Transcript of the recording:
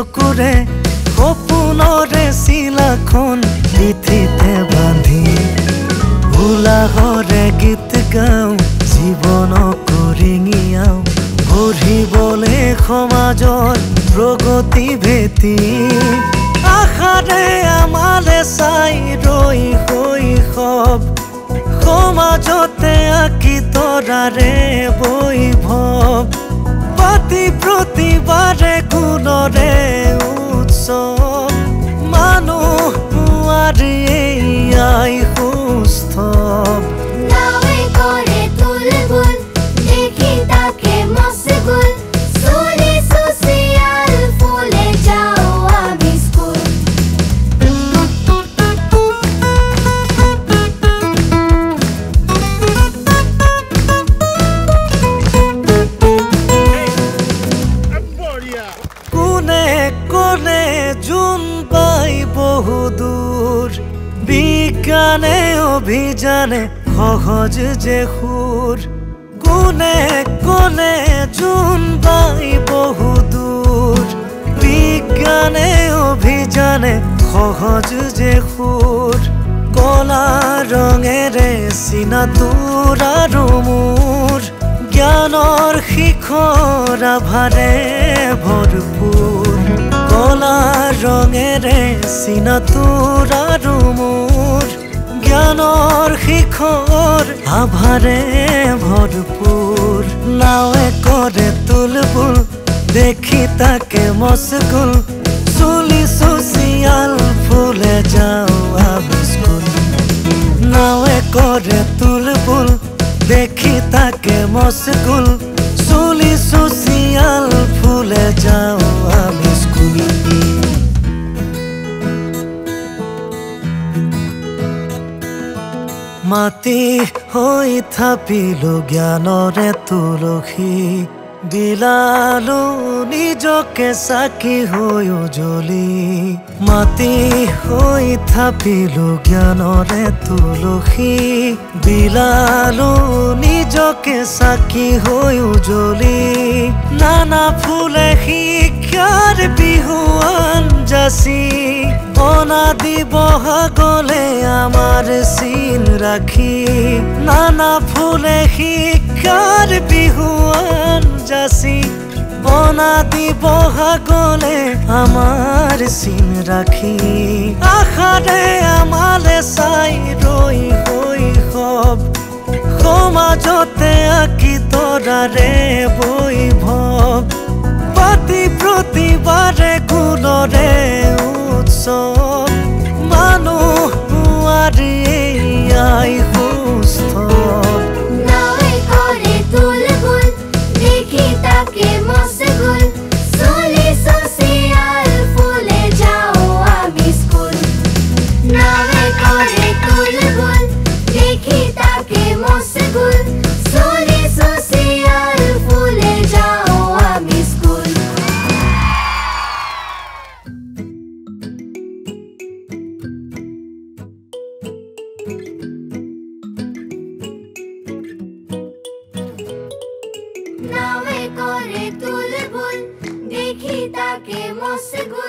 চকুৰে সপোনৰে চিলাখন পিঠিতে বান্ধি উলাহৰে গীত গাওঁ জীৱনক ৰিঙিয়াওঁ গঢ়িবলে সমাজৰ প্ৰগতি ভেটি আশাৰে আমালে চাই ৰৈ শৈশৱ সমাজতে আঁকি তৰাৰে বৈভৱ পাতি প্ৰতিবাৰে গুণৰে উৎসৱ মানুহ আৰু এয়াই সুস্থ বহুদূর বিজ্ঞানে অভিযানে সহজ যে সুর কোনে কোনে জুন বাই বহুদূর বিজ্ঞানে অভিযানে সহজ যে সুর কলা ৰঙেৰে চিনাতুৰ আৰু মোৰ জ্ঞানৰ শিখৰ আভাৰে ভৰপূৰ কলা ৰঙেৰে চিনাতুৰ আৰু মোৰ জ্ঞানৰ শিখৰ আভাৰে ভৰপূৰ নাৱে কৰে তুলবুল দেখি তাকে মস্গুল চুলি ছচিয়াল ফুলে যাওঁ আমি স্কুল নাৱে কৰে তুলবুল দেখি তাকে মস্গুল চুলি ছচিয়াল ফুলে যাওঁ আমি স্কুল মাটি হৈ থাপিলো জ্ঞানৰে তুলসী বিলালো নিজকে চাকি হৈ উজলি মাটি হৈ থাপিলো জ্ঞানৰে তুলসী বিলালো নিজকে চাকি হৈ উজলি নানা ফুলে শিক্ষাৰ বিহুৱান যাচি অনাদি বহাগলে আমাৰ চিন ৰাখি নানা ফুলে শিক্ষাৰ বিহুৱান যাচি অনাদি বহাগলে আমাৰ চিন ৰাখি আশাৰে আমালে চাই ৰৈ শৈশৱ সমাজতে আঁকি তৰাৰে বৈভৱ পাতি প্ৰতিবাৰে গুণৰে উৎসৱ মানুহ আৰু এয়াই সুস্থ নাৱে কৰে তুলবুল দেখি তাকে মস্গুল